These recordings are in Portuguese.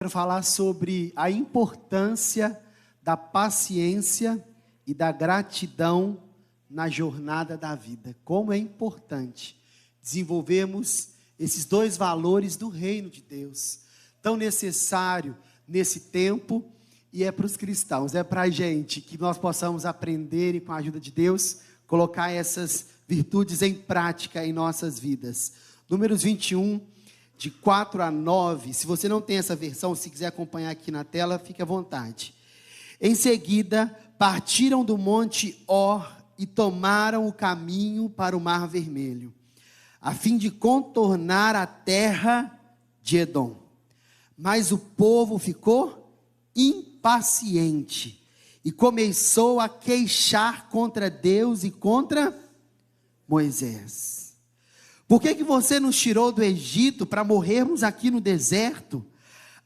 Quero falar sobre a importância da paciência e da gratidão na jornada da vida. Como é importante desenvolvermos esses dois valores do reino de Deus, tão necessário nesse tempo, e é para os cristãos, é para a gente, que nós possamos aprender e com a ajuda de Deus, colocar essas virtudes em prática em nossas vidas. Números 21, de 4 a 9, se você não tem essa versão, se quiser acompanhar aqui na tela, fique à vontade. Em seguida, partiram do monte Or e tomaram o caminho para o Mar Vermelho, a fim de contornar a terra de Edom. Mas o povo ficou impaciente e começou a queixar contra Deus e contra Moisés. Por que você nos tirou do Egito para morrermos aqui no deserto?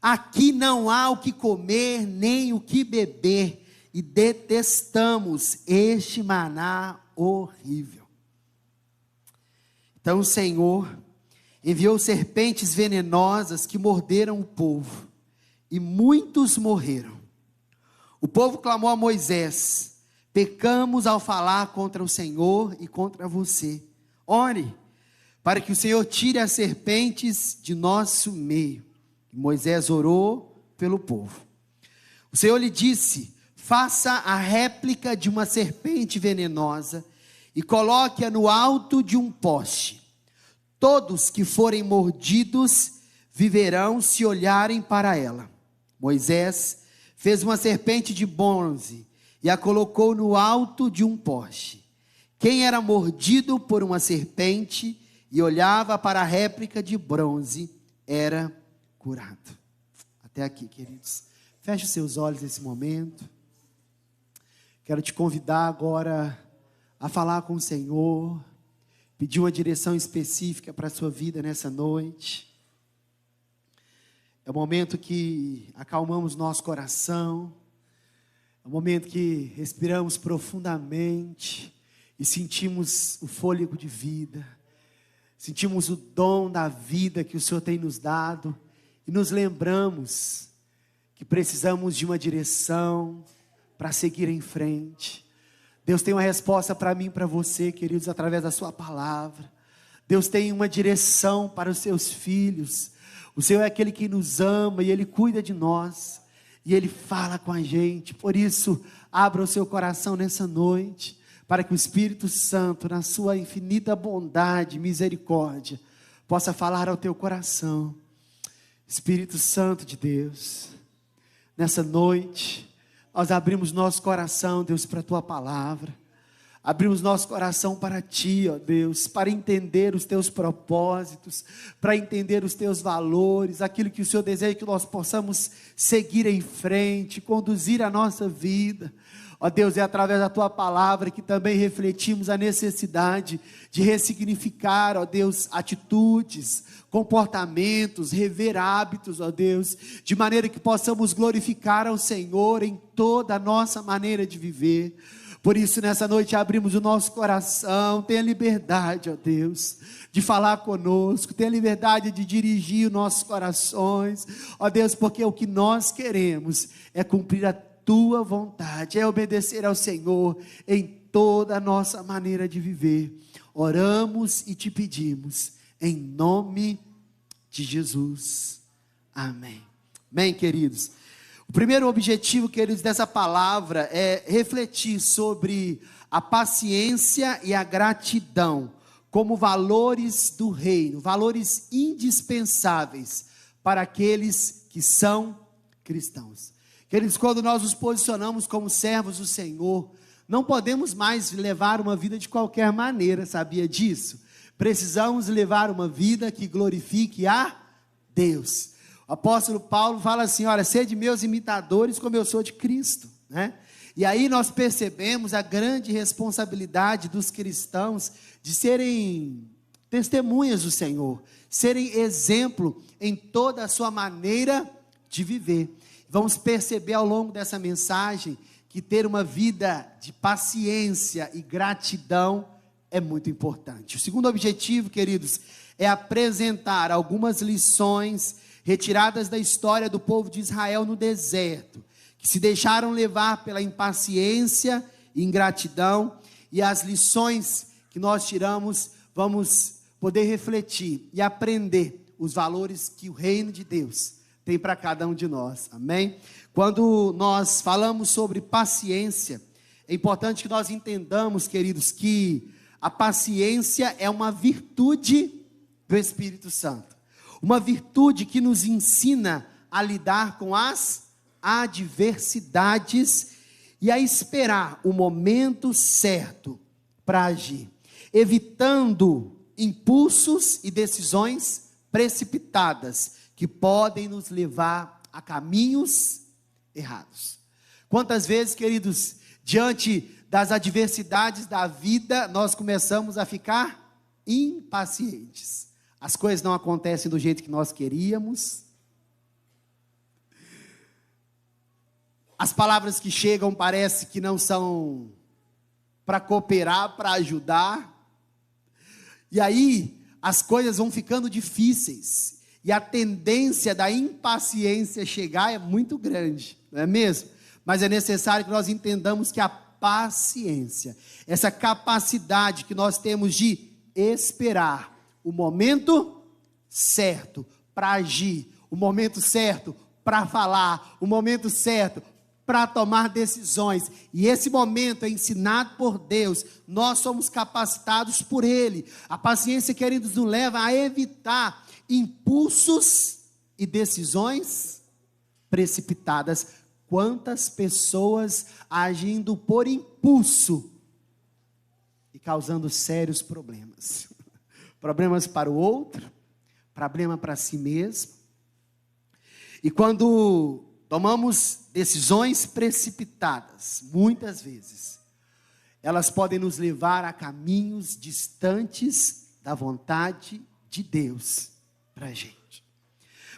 Aqui não há o que comer, nem o que beber, e detestamos este maná horrível. Então o Senhor enviou serpentes venenosas que morderam o povo, e muitos morreram. O povo clamou a Moisés: pecamos ao falar contra o Senhor e contra você. Ore para que o Senhor tire as serpentes de nosso meio. E Moisés orou pelo povo. O Senhor lhe disse: faça a réplica de uma serpente venenosa e coloque-a no alto de um poste. Todos que forem mordidos viverão se olharem para ela. Moisés fez uma serpente de bronze e a colocou no alto de um poste. Quem era mordido por uma serpente e olhava para a réplica de bronze era curado. Até aqui, queridos. Feche os seus olhos nesse momento. Quero te convidar agora a falar com o Senhor, pedir uma direção específica para a sua vida nessa noite. É o momento que acalmamos nosso coração, é o momento que respiramos profundamente e sentimos o fôlego de vida, sentimos o dom da vida que o Senhor tem nos dado e nos lembramos que precisamos de uma direção para seguir em frente. Deus tem uma resposta para mim e para você, queridos, através da sua palavra. Deus tem uma direção para os seus filhos. O Senhor é aquele que nos ama e Ele cuida de nós. E Ele fala com a gente. Por isso, abra o seu coração nessa noite, para que o Espírito Santo, na sua infinita bondade e misericórdia, possa falar ao teu coração. Espírito Santo de Deus, nessa noite, nós abrimos nosso coração, Deus, para a tua palavra. Abrimos nosso coração para ti, ó Deus, para entender os teus propósitos, para entender os teus valores, aquilo que o Senhor deseja que nós possamos seguir em frente, conduzir a nossa vida. Ó Deus, é através da tua palavra que também refletimos a necessidade de ressignificar, ó Deus, atitudes, comportamentos, rever hábitos, ó Deus, de maneira que possamos glorificar ao Senhor em toda a nossa maneira de viver. Por isso, nessa noite, abrimos o nosso coração. Tenha liberdade, ó Deus, de falar conosco. Tenha liberdade de dirigir os nossos corações, ó Deus, porque o que nós queremos é cumprir a tua vontade, é obedecer ao Senhor em toda a nossa maneira de viver. Oramos e te pedimos, em nome de Jesus. Amém. Amém, queridos. O primeiro objetivo, queridos, dessa palavra é refletir sobre a paciência e a gratidão como valores do reino, valores indispensáveis para aqueles que são cristãos. Queridos, quando nós nos posicionamos como servos do Senhor, não podemos mais levar uma vida de qualquer maneira, sabia disso? Precisamos levar uma vida que glorifique a Deus. O apóstolo Paulo fala assim: olha, sede meus imitadores como eu sou de Cristo, né? E aí nós percebemos a grande responsabilidade dos cristãos de serem testemunhas do Senhor, serem exemplo em toda a sua maneira de viver. Vamos perceber ao longo dessa mensagem que ter uma vida de paciência e gratidão é muito importante. O segundo objetivo, queridos, é apresentar algumas lições retiradas da história do povo de Israel no deserto, que se deixaram levar pela impaciência e ingratidão, e as lições que nós tiramos, vamos poder refletir e aprender os valores que o reino de Deus tem para cada um de nós, amém? Quando nós falamos sobre paciência, é importante que nós entendamos, queridos, que a paciência é uma virtude do Espírito Santo, uma virtude que nos ensina a lidar com as adversidades e a esperar o momento certo para agir, evitando impulsos e decisões precipitadas que podem nos levar a caminhos errados. Quantas vezes, queridos, diante das adversidades da vida, nós começamos a ficar impacientes. As coisas não acontecem do jeito que nós queríamos. As palavras que chegam parece que não são para cooperar, para ajudar. E aí as coisas vão ficando difíceis. E a tendência da impaciência chegar é muito grande, não é mesmo? Mas é necessário que nós entendamos que a paciência, essa capacidade que nós temos de esperar o momento certo para agir, o momento certo para falar, o momento certo para tomar decisões, e esse momento é ensinado por Deus, nós somos capacitados por Ele. A paciência, queridos, nos leva a evitar impulsos e decisões precipitadas. Quantas pessoas agindo por impulso e causando sérios problemas, problemas para o outro, problema para si mesmo. E quando tomamos decisões precipitadas, muitas vezes, elas podem nos levar a caminhos distantes da vontade de Deus para a gente.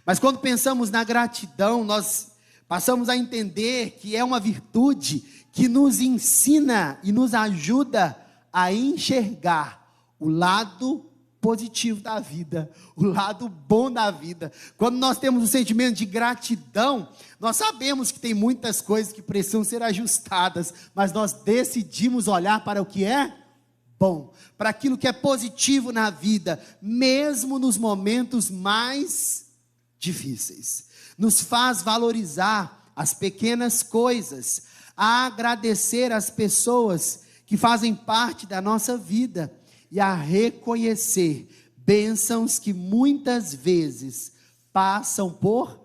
Mas quando pensamos na gratidão, nós passamos a entender que é uma virtude que nos ensina e nos ajuda a enxergar o lado positivo da vida, o lado bom da vida. Quando nós temos um sentimento de gratidão, nós sabemos que tem muitas coisas que precisam ser ajustadas, mas nós decidimos olhar para o que é bom, para aquilo que é positivo na vida, mesmo nos momentos mais difíceis. Nos faz valorizar as pequenas coisas, a agradecer as pessoas que fazem parte da nossa vida e a reconhecer bênçãos que muitas vezes passam por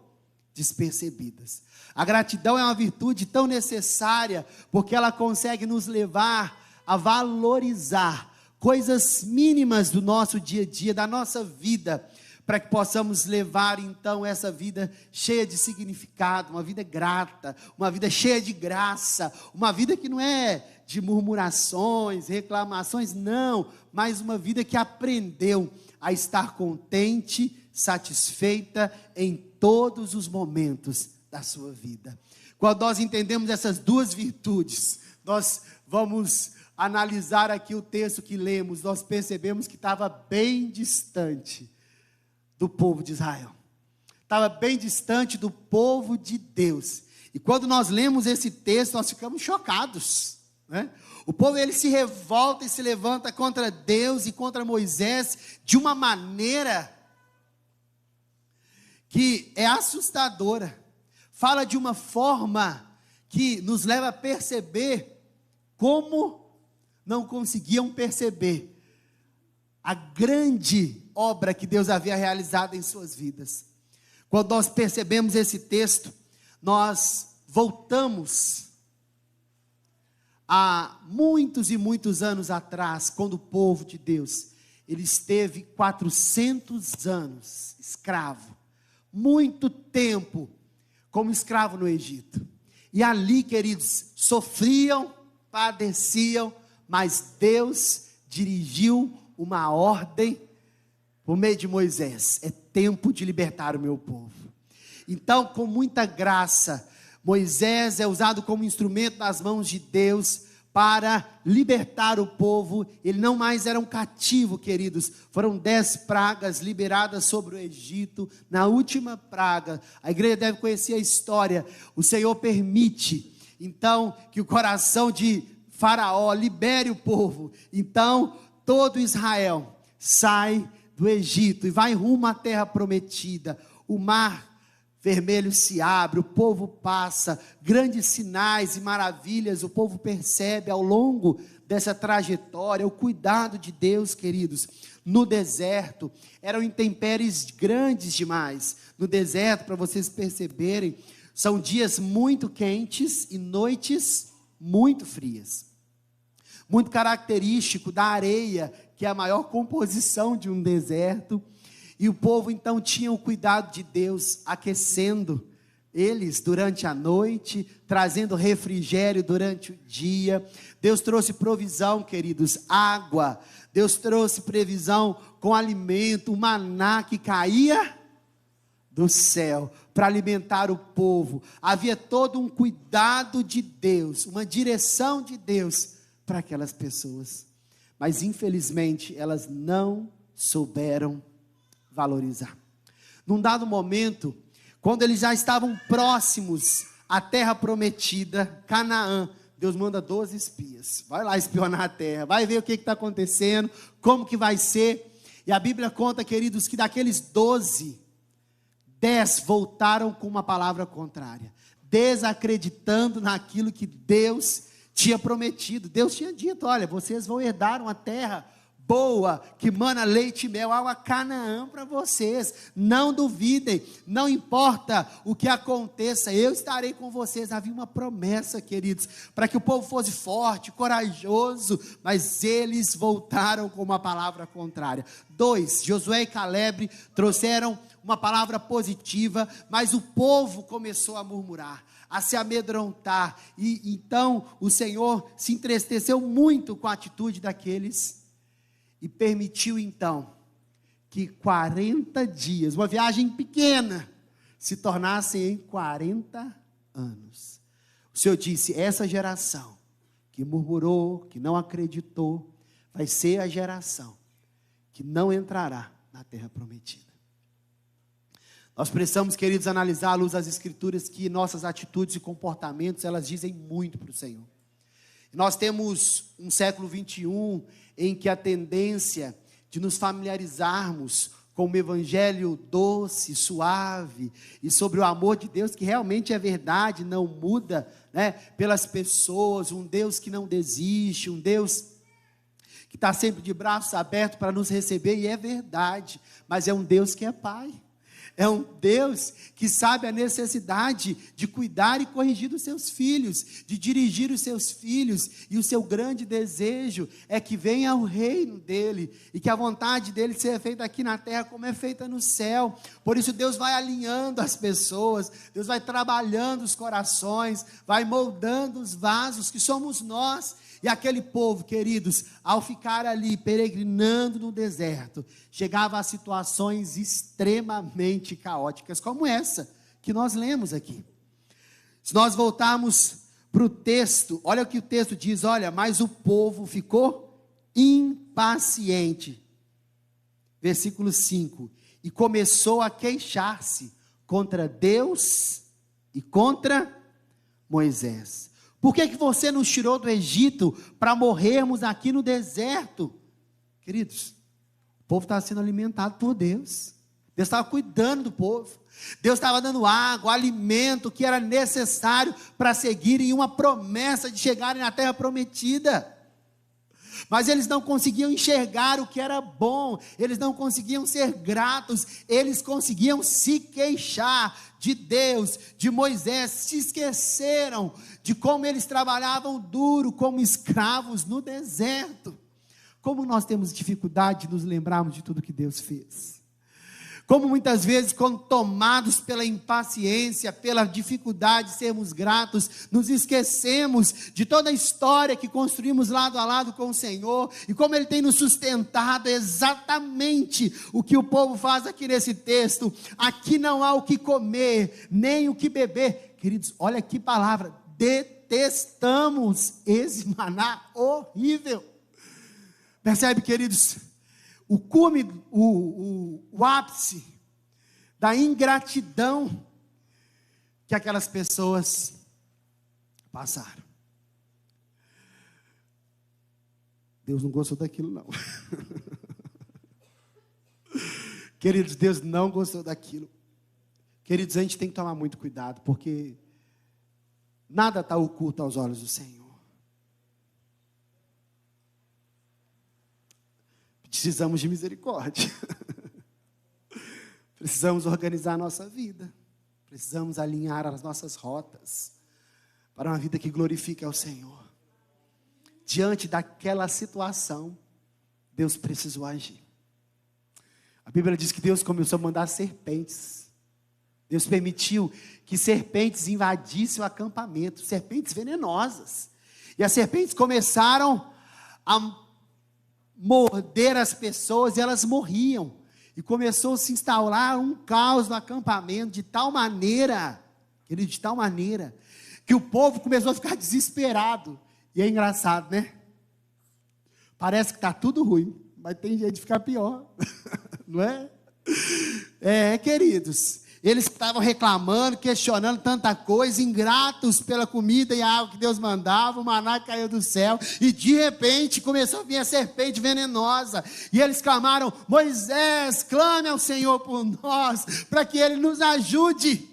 despercebidas. A gratidão é uma virtude tão necessária, porque ela consegue nos levar a valorizar coisas mínimas do nosso dia a dia, da nossa vida, para que possamos levar então essa vida cheia de significado, uma vida grata, uma vida cheia de graça, uma vida que não é de murmurações, reclamações, não, mas uma vida que aprendeu a estar contente, satisfeita em todos os momentos da sua vida. Quando nós entendemos essas duas virtudes, nós vamos analisar aqui o texto que lemos, nós percebemos que estava bem distante do povo de Israel, estava bem distante do povo de Deus. E quando nós lemos esse texto, nós ficamos chocados, né? O povo, ele se revolta e se levanta contra Deus e contra Moisés de uma maneira que é assustadora. Fala de uma forma que nos leva a perceber como não conseguiam perceber a grande obra que Deus havia realizado em suas vidas. Quando nós percebemos esse texto, nós voltamos há muitos e muitos anos atrás, quando o povo de Deus, ele esteve 400 anos escravo, muito tempo como escravo no Egito. E ali, queridos, sofriam, padeciam, mas Deus dirigiu uma ordem por meio de Moisés: é tempo de libertar o meu povo. Então, com muita graça, Moisés é usado como instrumento nas mãos de Deus para libertar o povo. Ele não mais era um cativo, queridos. Foram 10 pragas liberadas sobre o Egito. Na última praga, a igreja deve conhecer a história, o Senhor permite, então, que o coração de Faraó libere o povo. Então, todo Israel sai do Egito e vai rumo à terra prometida. O mar Vermelho se abre, o povo passa, grandes sinais e maravilhas o povo percebe ao longo dessa trajetória, o cuidado de Deus, queridos. No deserto, eram intempéries grandes demais. No deserto, para vocês perceberem, são dias muito quentes e noites muito frias. Muito característico da areia, que é a maior composição de um deserto. E o povo então tinha o cuidado de Deus, aquecendo eles durante a noite, trazendo refrigério durante o dia. Deus trouxe provisão, queridos, água. Deus trouxe previsão com alimento, o maná que caía do céu para alimentar o povo. Havia todo um cuidado de Deus, uma direção de Deus para aquelas pessoas. Mas infelizmente elas não souberam valorizar. Num dado momento, quando eles já estavam próximos à terra prometida, Canaã, Deus manda 12 espias, vai lá espionar a terra, vai ver o que está acontecendo, como que vai ser. E a Bíblia conta, queridos, que daqueles 12, 10 voltaram com uma palavra contrária, desacreditando naquilo que Deus tinha prometido. Deus tinha dito: olha, vocês vão herdar uma terra boa, que mana leite e mel, água Canaã para vocês. Não duvidem, não importa o que aconteça, eu estarei com vocês. Havia uma promessa, queridos, para que o povo fosse forte, corajoso, mas eles voltaram com uma palavra contrária. 2, Josué e Caleb trouxeram uma palavra positiva, mas o povo começou a murmurar, a se amedrontar, e então o Senhor se entristeceu muito com a atitude daqueles, e permitiu então que 40 dias, uma viagem pequena, se tornassem em 40 anos. O Senhor disse: essa geração que murmurou, que não acreditou, vai ser a geração que não entrará na terra prometida. Nós precisamos, queridos, analisar à luz das Escrituras que nossas atitudes e comportamentos, elas dizem muito para o Senhor. Nós temos um século 21 em que a tendência de nos familiarizarmos com o evangelho doce, suave, e sobre o amor de Deus, que realmente é verdade, não muda, né, pelas pessoas, um Deus que não desiste, um Deus que está sempre de braços abertos para nos receber, e é verdade, mas é um Deus que é Pai. É um Deus que sabe a necessidade de cuidar e corrigir os seus filhos, de dirigir os seus filhos, e o seu grande desejo é que venha o reino dele, e que a vontade dele seja feita aqui na terra como é feita no céu. Por isso Deus vai alinhando as pessoas, Deus vai trabalhando os corações, vai moldando os vasos que somos nós. E aquele povo, queridos, ao ficar ali peregrinando no deserto, chegava a situações extremamente caóticas, como essa que nós lemos aqui. Se nós voltarmos para o texto, olha o que o texto diz: olha, mas o povo ficou impaciente. Versículo 5, e começou a queixar-se contra Deus e contra Moisés. Por que você nos tirou do Egito para morrermos aqui no deserto? Queridos, o povo estava sendo alimentado por Deus. Deus estava cuidando do povo. Deus estava dando água, alimento que era necessário para seguirem uma promessa de chegarem na terra prometida. Mas eles não conseguiam enxergar o que era bom, eles não conseguiam ser gratos, eles conseguiam se queixar de Deus, de Moisés, se esqueceram de como eles trabalhavam duro como escravos no deserto. Como nós temos dificuldade de nos lembrarmos de tudo que Deus fez. Como muitas vezes, quando tomados pela impaciência, pela dificuldade de sermos gratos, nos esquecemos de toda a história que construímos lado a lado com o Senhor, e como Ele tem nos sustentado. É exatamente o que o povo faz aqui nesse texto. Aqui não há o que comer, nem o que beber. Queridos, olha que palavra, determinados. detestamos esse maná horrível. Percebe, queridos? O cume, o ápice da ingratidão que aquelas pessoas passaram. Deus não gostou daquilo, não. Queridos, Deus não gostou daquilo. Queridos, a gente tem que tomar muito cuidado, porque nada está oculto aos olhos do Senhor. Precisamos de misericórdia. Precisamos organizar a nossa vida. Precisamos alinhar as nossas rotas para uma vida que glorifique ao Senhor. Diante daquela situação, Deus precisou agir. A Bíblia diz que Deus começou a mandar serpentes. Deus permitiu que serpentes invadissem o acampamento, serpentes venenosas. E as serpentes começaram a morder as pessoas e elas morriam. E começou a se instaurar um caos no acampamento de tal maneira, querido, de tal maneira, que o povo começou a ficar desesperado. E é engraçado, né? Parece que está tudo ruim, mas tem jeito de ficar pior, não é? Queridos, eles estavam reclamando, questionando tanta coisa, ingratos pela comida e a água que Deus mandava, o maná caiu do céu, e de repente começou a vir a serpente venenosa, e eles clamaram: Moisés, clame ao Senhor por nós, para que Ele nos ajude.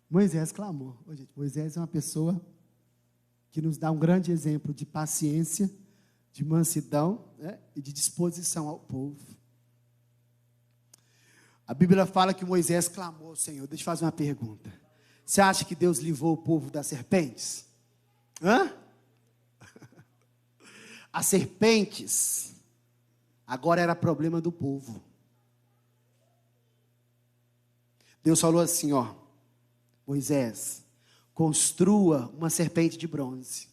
Moisés clamou. Moisés é uma pessoa que nos dá um grande exemplo de paciência, de mansidão, né, e de disposição ao povo. A Bíblia fala que Moisés clamou ao Senhor. Deixa eu fazer uma pergunta. Você acha que Deus livrou o povo das serpentes? As serpentes agora era problema do povo. Deus falou assim, Moisés, construa uma serpente de bronze.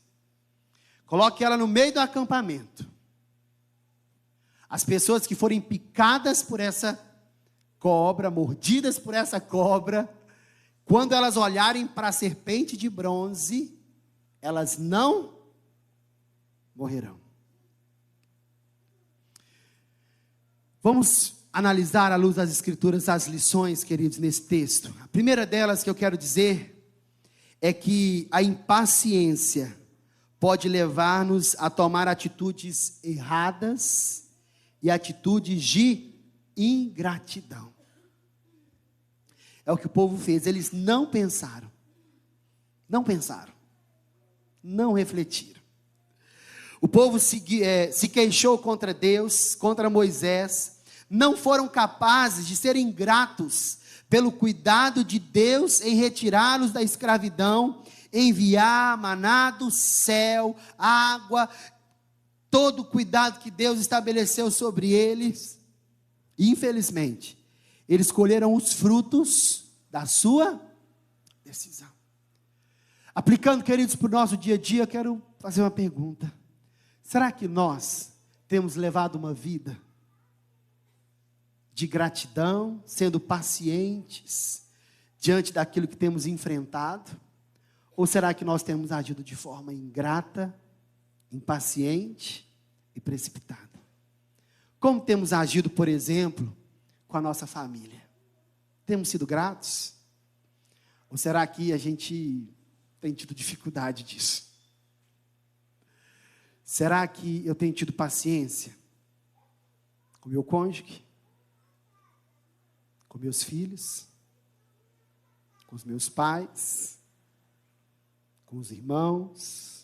Coloque ela no meio do acampamento. As pessoas que forem picadas por essa cobra, mordidas por essa cobra, quando elas olharem para a serpente de bronze, elas não morrerão. Vamos analisar à luz das Escrituras as lições, queridos, nesse texto. A primeira delas que eu quero dizer é que a impaciência pode levar-nos a tomar atitudes erradas e atitudes de ingratidão. É o que o povo fez. Eles não pensaram, não refletiram. O povo se queixou contra Deus, contra Moisés. Não foram capazes de serem gratos pelo cuidado de Deus em retirá-los da escravidão, enviar maná do céu, água, todo o cuidado que Deus estabeleceu sobre eles. E, infelizmente, eles colheram os frutos da sua decisão. Aplicando, queridos, para o nosso dia a dia, eu quero fazer uma pergunta. Será que nós temos levado uma vida de gratidão, sendo pacientes diante daquilo que temos enfrentado? Ou será que nós temos agido de forma ingrata, impaciente e precipitada? Como temos agido, por exemplo, com a nossa família? Temos sido gratos? Ou será que a gente tem tido dificuldade disso? Será que eu tenho tido paciência com meu cônjuge, com meus filhos, com os meus pais, com os irmãos?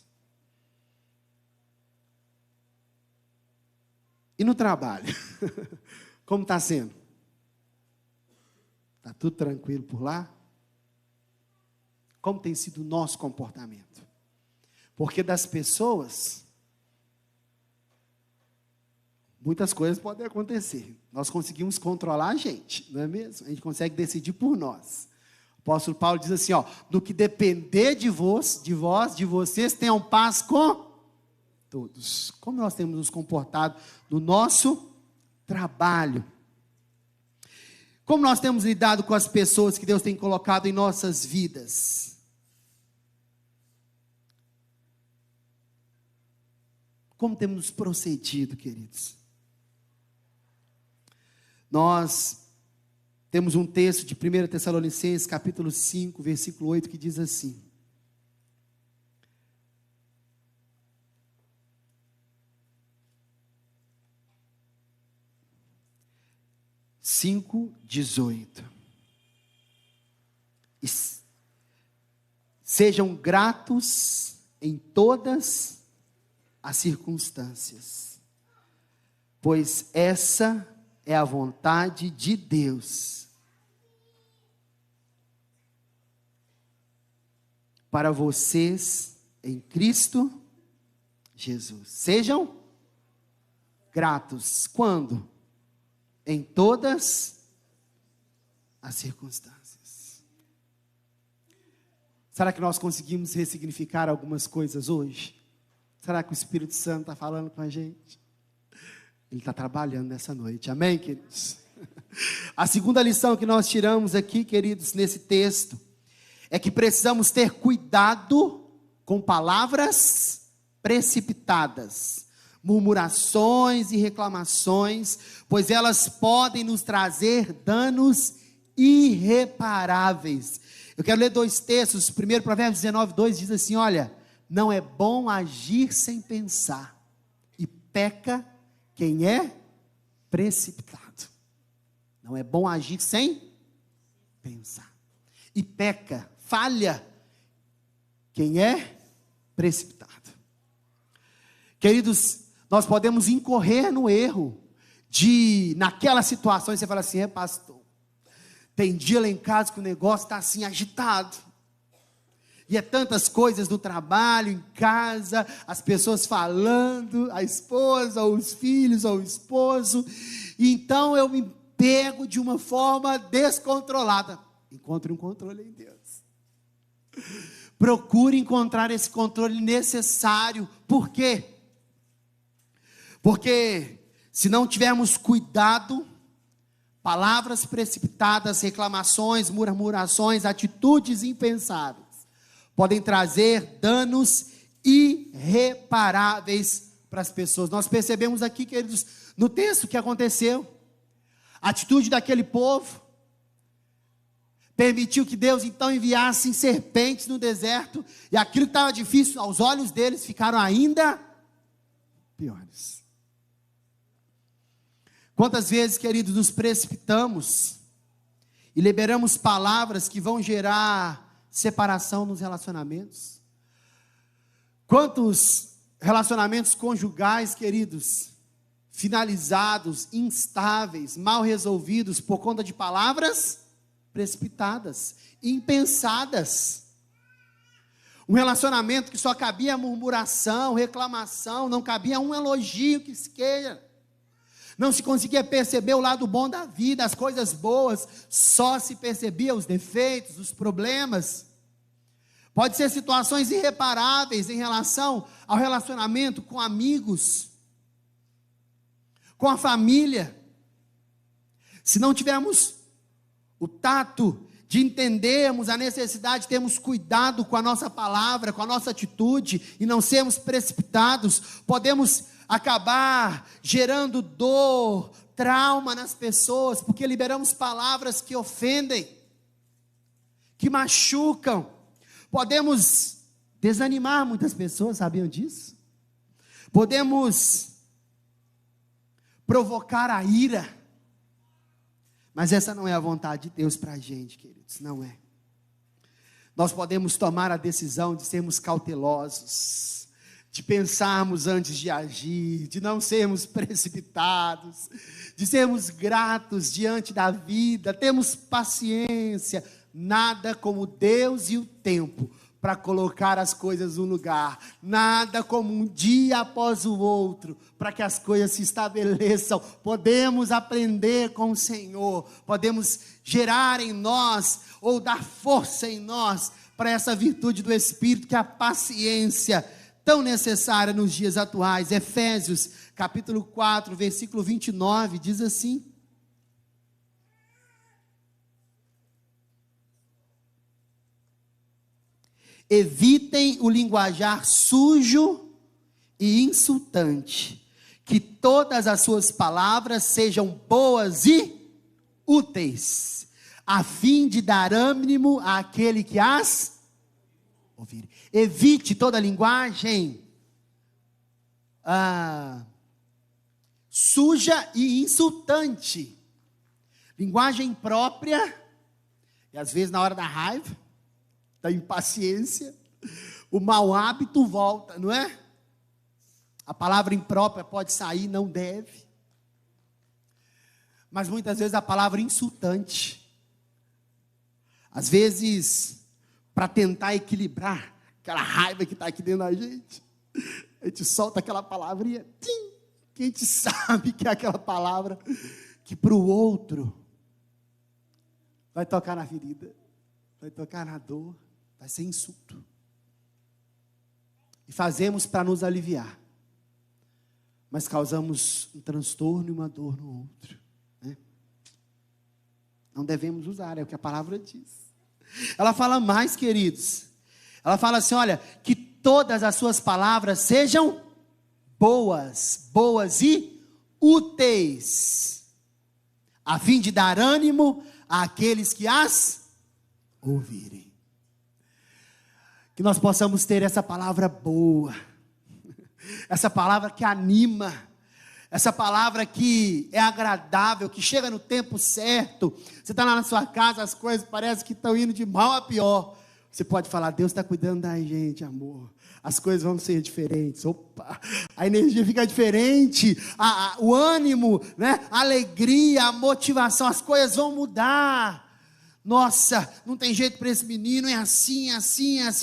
E no trabalho? Como está sendo? Está tudo tranquilo por lá? Como tem sido o nosso comportamento? Porque das pessoas, muitas coisas podem acontecer. Nós conseguimos controlar a gente, não é mesmo? A gente consegue decidir por nós. O apóstolo Paulo diz assim, no que depender de vocês, tenham paz com todos. Como nós temos nos comportado no nosso trabalho? Como nós temos lidado com as pessoas que Deus tem colocado em nossas vidas? Como temos procedido, queridos? Nós temos um texto de 1 Tessalonicenses, capítulo 5, versículo 8, que diz assim: 5:18. Sejam gratos em todas as circunstâncias, pois essa é a vontade de Deus para vocês em Cristo Jesus. Sejam gratos. Quando? Em todas as circunstâncias. Será que nós conseguimos ressignificar algumas coisas hoje? Será que o Espírito Santo está falando com a gente? Ele está trabalhando nessa noite, amém, queridos? A segunda lição que nós tiramos aqui, queridos, nesse texto, é que precisamos ter cuidado com palavras precipitadas, murmurações e reclamações, pois elas podem nos trazer danos irreparáveis. Eu quero ler dois textos. Primeiro, Provérbios 19:2 diz assim: olha, não é bom agir sem pensar, e peca quem é precipitado. Não é bom agir sem pensar, e peca, falha quem é precipitado. Queridos, nós podemos incorrer no erro de, naquela situação, você fala assim: pastor, tem dia lá em casa que o negócio está assim agitado, e é tantas coisas no trabalho, em casa, as pessoas falando, a esposa, ou os filhos, ou o esposo, e então eu me pego de uma forma descontrolada. Encontre um controle em Deus. Procure encontrar esse controle necessário. Por quê? Porque se não tivermos cuidado, palavras precipitadas, reclamações, murmurações, atitudes impensáveis, podem trazer danos irreparáveis para as pessoas. Nós percebemos aqui, queridos, no texto que aconteceu, a atitude daquele povo permitiu que Deus então enviasse serpentes no deserto, e aquilo que estava difícil aos olhos deles ficaram ainda piores. Quantas vezes, queridos, nos precipitamos e liberamos palavras que vão gerar separação nos relacionamentos? Quantos relacionamentos conjugais, queridos, finalizados, instáveis, mal resolvidos por conta de palavras precipitadas, impensadas? Um relacionamento que só cabia murmuração, reclamação, não cabia um elogio que se queira. Não se conseguia perceber o lado bom da vida, as coisas boas, só se percebia os defeitos, os problemas. Pode ser situações irreparáveis em relação ao relacionamento com amigos, com a família. Se não tivermos o tato de entendermos a necessidade de termos cuidado com a nossa palavra, com a nossa atitude, e não sermos precipitados, podemos acabar gerando dor, trauma nas pessoas, porque liberamos palavras que ofendem, que machucam. Podemos desanimar muitas pessoas, sabiam disso? Podemos provocar a ira, mas essa não é a vontade de Deus para a gente, queridos, não é. Nós podemos tomar a decisão de sermos cautelosos, de pensarmos antes de agir, de não sermos precipitados, de sermos gratos diante da vida, termos paciência. Nada como Deus e o tempo para colocar as coisas no lugar, nada como um dia após o outro, para que as coisas se estabeleçam. Podemos aprender com o Senhor, podemos gerar em nós, ou dar força em nós, para essa virtude do Espírito, que é a paciência, tão necessária nos dias atuais. Efésios, capítulo 4, versículo 29, diz assim: evitem o linguajar sujo e insultante, que todas as suas palavras sejam boas e úteis, a fim de dar ânimo àquele que as ouvir. Evite toda linguagem suja e insultante, linguagem própria, e às vezes na hora da raiva, da impaciência, o mau hábito volta, não é? A palavra imprópria pode sair, não deve. Mas muitas vezes a palavra insultante. Às vezes, para tentar equilibrar aquela raiva que está aqui dentro da gente, a gente solta aquela palavrinha, tim, que a gente sabe que é aquela palavra que para o outro vai tocar na ferida, vai tocar na dor, vai ser insulto. E fazemos para nos aliviar, mas causamos um transtorno e uma dor no outro, né? Não devemos usar, é o que a palavra diz. Ela fala mais, queridos. Ela fala assim, olha, que todas as suas palavras sejam boas e úteis, a fim de dar ânimo àqueles que as ouvirem. Que nós possamos ter essa palavra boa, essa palavra que anima, essa palavra que é agradável, que chega no tempo certo. Você está lá na sua casa, as coisas parecem que estão indo de mal a pior. Você pode falar, Deus está cuidando da gente, amor. As coisas vão ser diferentes. Opa, a energia fica diferente, o ânimo, né? A alegria, a motivação, as coisas vão mudar. Nossa, não tem jeito para esse menino, é assim,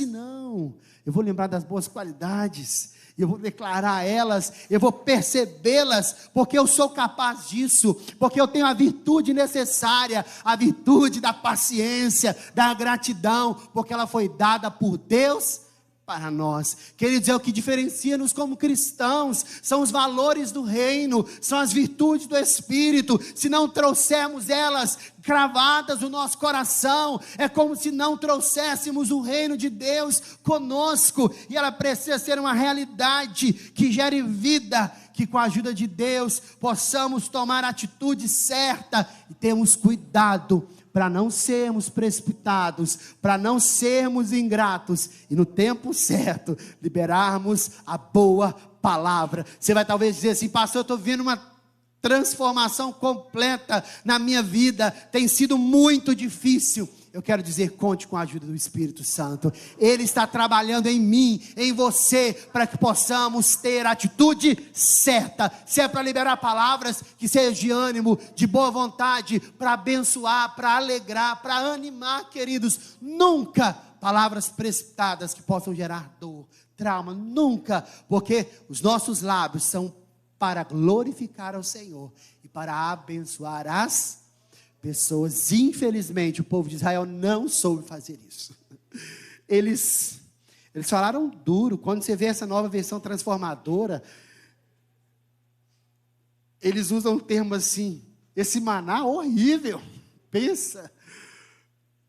não. Eu vou lembrar das boas qualidades, eu vou declarar elas, eu vou percebê-las, porque eu sou capaz disso, porque eu tenho a virtude necessária, a virtude da paciência, da gratidão, porque ela foi dada por Deus para nós. Queridos, é o que diferencia-nos como cristãos, são os valores do reino, são as virtudes do Espírito. Se não trouxermos elas cravadas no nosso coração, é como se não trouxéssemos o reino de Deus conosco, e ela precisa ser uma realidade que gere vida, que com a ajuda de Deus possamos tomar a atitude certa e termos cuidado para não sermos precipitados, para não sermos ingratos, e no tempo certo, liberarmos a boa palavra. Você vai talvez dizer assim, pastor, eu estou vendo uma transformação completa na minha vida, tem sido muito difícil. Eu quero dizer, conte com a ajuda do Espírito Santo. Ele está trabalhando em mim, em você, para que possamos ter a atitude certa. Se é para liberar palavras, que seja de ânimo, de boa vontade, para abençoar, para alegrar, para animar, queridos. Nunca palavras precipitadas que possam gerar dor, trauma, nunca, porque os nossos lábios são para glorificar ao Senhor e para abençoar as pessoas. Infelizmente, o povo de Israel não soube fazer isso. Eles falaram duro. Quando você vê essa nova versão transformadora, eles usam um termo assim, esse maná horrível. Pensa,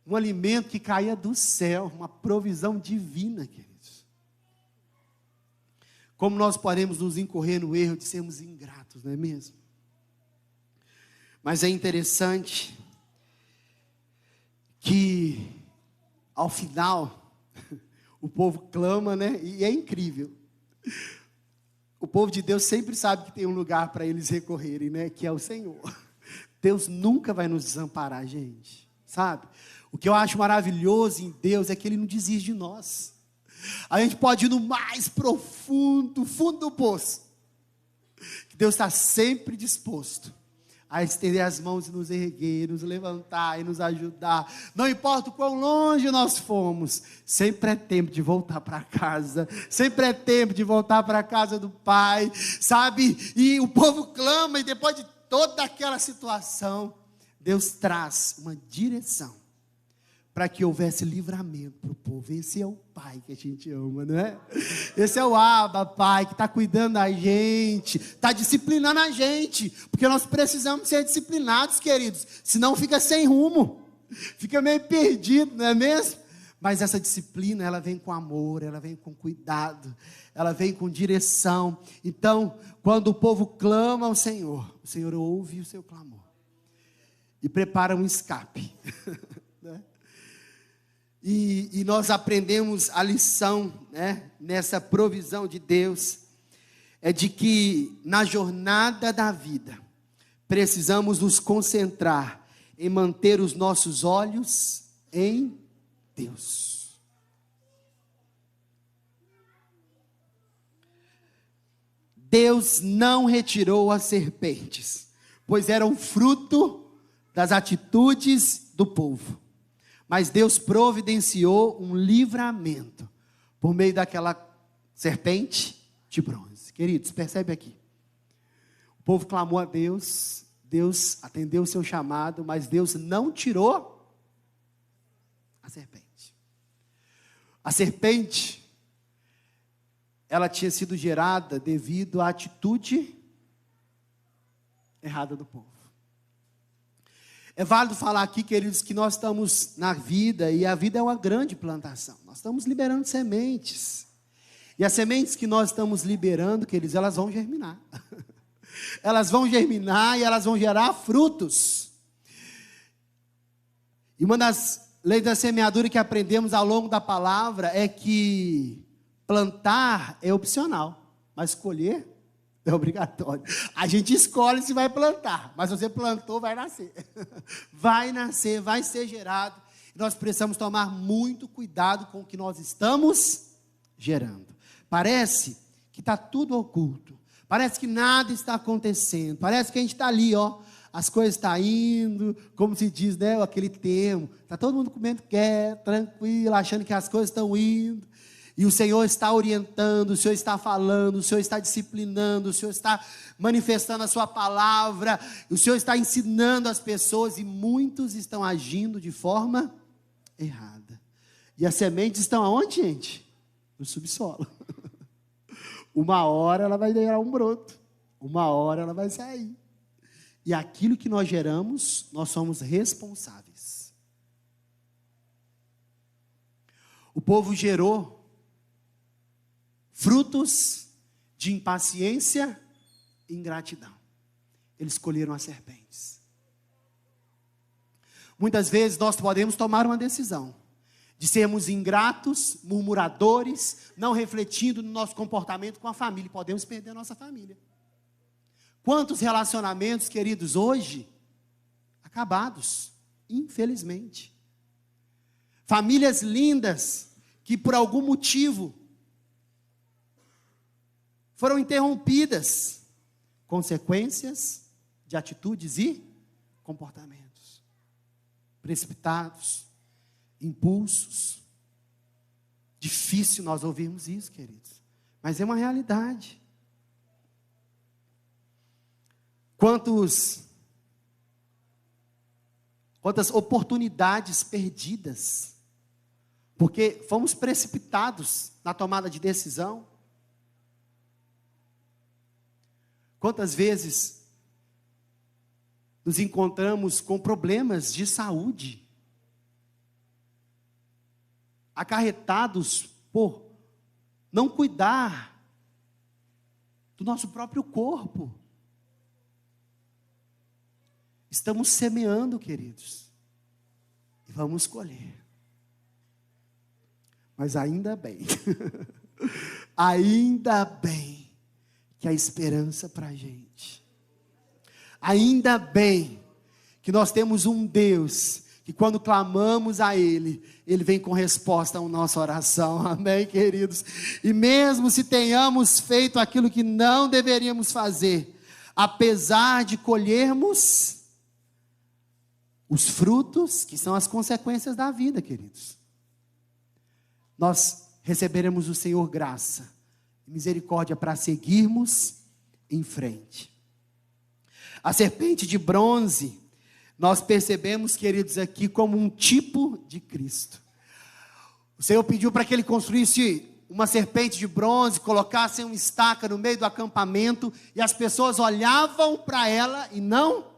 um alimento que caía do céu, uma provisão divina, queridos. Como nós podemos nos incorrer no erro de sermos ingratos, não é mesmo? Mas é interessante que, ao final, o povo clama, né? E é incrível. O povo de Deus sempre sabe que tem um lugar para eles recorrerem, né? Que é o Senhor. Deus nunca vai nos desamparar, gente. Sabe? O que eu acho maravilhoso em Deus é que Ele não desiste de nós. A gente pode ir no mais profundo, fundo do poço. Que Deus está sempre disposto a estender as mãos e nos erguer, nos levantar e nos ajudar. Não importa o quão longe nós fomos, sempre é tempo de voltar para casa, sempre é tempo de voltar para a casa do Pai, sabe? E o povo clama, e depois de toda aquela situação, Deus traz uma direção para que houvesse livramento para o povo. Esse é o Pai que a gente ama, não é? Esse é o Abba, Pai, que está cuidando da gente, está disciplinando a gente, porque nós precisamos ser disciplinados, queridos, senão fica sem rumo, fica meio perdido, não é mesmo? Mas essa disciplina, ela vem com amor, ela vem com cuidado, ela vem com direção. Então, quando o povo clama ao Senhor, o Senhor ouve o seu clamor e prepara um escape. Né? E nós aprendemos a lição, né, nessa provisão de Deus, é de que na jornada da vida, precisamos nos concentrar em manter os nossos olhos em Deus. Deus não retirou as serpentes, pois eram fruto das atitudes do povo. Mas Deus providenciou um livramento por meio daquela serpente de bronze. Queridos, percebe aqui. O povo clamou a Deus, Deus atendeu o seu chamado, mas Deus não tirou a serpente. A serpente, ela tinha sido gerada devido à atitude errada do povo. É válido falar aqui, queridos, que nós estamos na vida, e a vida é uma grande plantação. Nós estamos liberando sementes. E as sementes que nós estamos liberando, queridos, elas vão germinar. Elas vão germinar e elas vão gerar frutos. E uma das leis da semeadura que aprendemos ao longo da palavra é que plantar é opcional, mas colher é obrigatório. A gente escolhe se vai plantar, mas se você plantou, vai nascer. Vai nascer, vai ser gerado. E nós precisamos tomar muito cuidado com o que nós estamos gerando. Parece que está tudo oculto. Parece que nada está acontecendo. Parece que a gente está ali, ó. As coisas estão indo, como se diz, né? Aquele termo. Está todo mundo comendo quieto, tranquilo, achando que as coisas estão indo. E o Senhor está orientando, o Senhor está falando, o Senhor está disciplinando, o Senhor está manifestando a sua palavra, o Senhor está ensinando as pessoas, e muitos estão agindo de forma errada. E as sementes estão aonde, gente? No subsolo. Uma hora ela vai gerar um broto, uma hora ela vai sair. E aquilo que nós geramos, nós somos responsáveis. O povo gerou frutos de impaciência e ingratidão. Eles escolheram as serpentes. Muitas vezes nós podemos tomar uma decisão de sermos ingratos, murmuradores, não refletindo no nosso comportamento com a família. Podemos perder a nossa família. Quantos relacionamentos, queridos, hoje, acabados, infelizmente. Famílias lindas, que por algum motivo foram interrompidas, consequências de atitudes e comportamentos precipitados, impulsos. Difícil nós ouvirmos isso, queridos, mas é uma realidade. Quantas oportunidades perdidas, porque fomos precipitados na tomada de decisão. Quantas vezes nos encontramos com problemas de saúde, acarretados por não cuidar do nosso próprio corpo. Estamos semeando, queridos, e vamos colher. Mas ainda bem, ainda bem que há esperança para a gente. Ainda bem que nós temos um Deus que quando clamamos a Ele, Ele vem com resposta à nossa oração. Amém, queridos? E mesmo se tenhamos feito aquilo que não deveríamos fazer, apesar de colhermos os frutos, que são as consequências da vida, queridos, nós receberemos do Senhor graça e misericórdia para seguirmos em frente. A serpente de bronze, nós percebemos, queridos, aqui como um tipo de Cristo. O Senhor pediu para que ele construísse uma serpente de bronze, colocasse uma estaca no meio do acampamento, e as pessoas olhavam para ela e não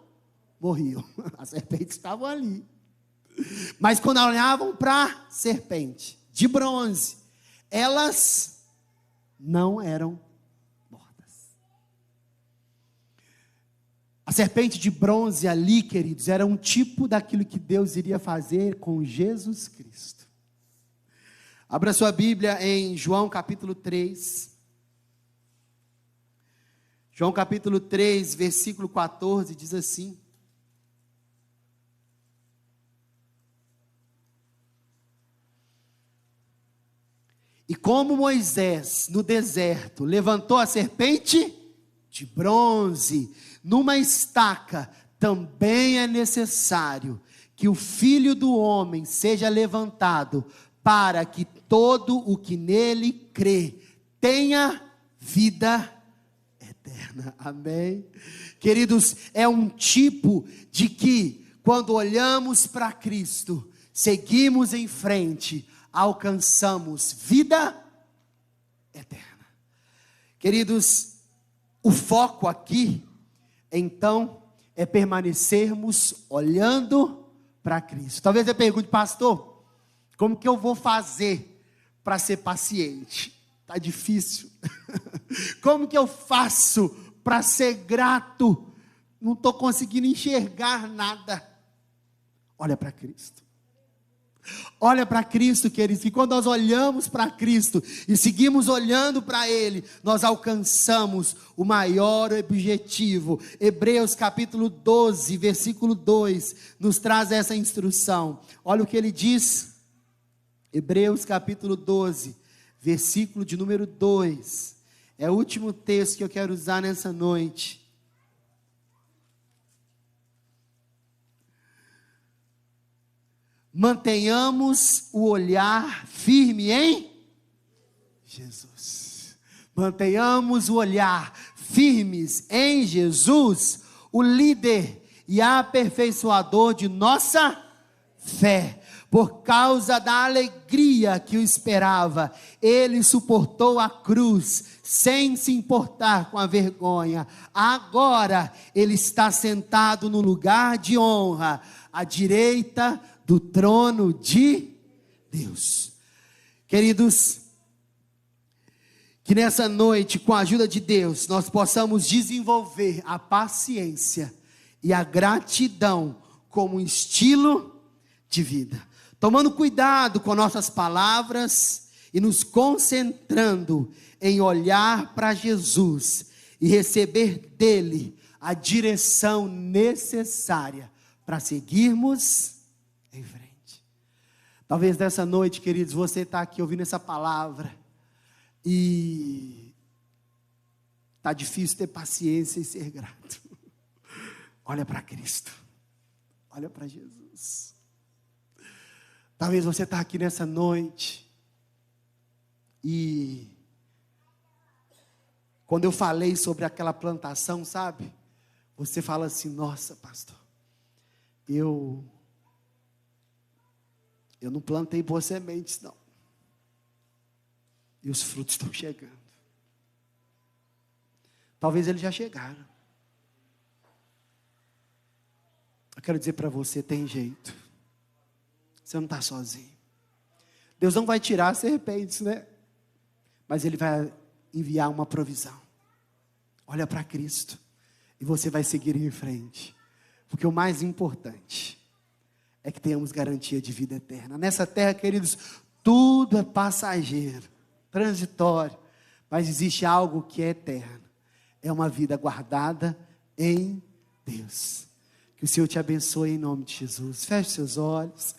morriam. As serpentes estavam ali. Mas quando olhavam para a serpente de bronze, elas não eram mortas. A serpente de bronze ali, queridos, era um tipo daquilo que Deus iria fazer com Jesus Cristo. Abra sua Bíblia em João capítulo 3. João capítulo 3, versículo 14, diz assim: E como Moisés, no deserto, levantou a serpente de bronze numa estaca, também é necessário que o Filho do Homem seja levantado, para que todo o que nele crê tenha vida eterna. Amém? Queridos, é um tipo de que, quando olhamos para Cristo, seguimos em frente, alcançamos vida eterna. Queridos, o foco aqui, então, é permanecermos olhando para Cristo. Talvez você pergunte, pastor, como que eu vou fazer para ser paciente? Está difícil. Como que eu faço para ser grato? Não estou conseguindo enxergar nada. Olha para Cristo. Olha para Cristo, queridos, e quando nós olhamos para Cristo e seguimos olhando para Ele, nós alcançamos o maior objetivo. Hebreus capítulo 12, versículo 2, nos traz essa instrução. Olha o que ele diz, Hebreus capítulo 12, versículo de número 2, é o último texto que eu quero usar nessa noite. Mantenhamos o olhar firme em Jesus. Mantenhamos o olhar firmes em Jesus, o líder e aperfeiçoador de nossa fé. Por causa da alegria que o esperava, ele suportou a cruz, sem se importar com a vergonha. Agora ele está sentado no lugar de honra, à direita do trono de Deus. Queridos, que nessa noite, com a ajuda de Deus, nós possamos desenvolver a paciência e a gratidão como um estilo de vida, tomando cuidado com nossas palavras e nos concentrando em olhar para Jesus e receber dele a direção necessária para seguirmos em frente. Talvez nessa noite, queridos, você está aqui ouvindo essa palavra e está difícil ter paciência e ser grato. Olha para Cristo, olha para Jesus. Talvez você está aqui nessa noite e quando eu falei sobre aquela plantação, sabe? Você fala assim, nossa, pastor, eu não plantei boas sementes, não. E os frutos estão chegando. Talvez eles já chegaram. Eu quero dizer para você, tem jeito. Você não está sozinho. Deus não vai tirar as serpentes, né? Mas Ele vai enviar uma provisão. Olha para Cristo. E você vai seguir em frente. Porque o mais importante é que tenhamos garantia de vida eterna. Nessa terra, queridos, tudo é passageiro, transitório, mas existe algo que é eterno. É uma vida guardada em Deus. Que o Senhor te abençoe em nome de Jesus. Feche seus olhos.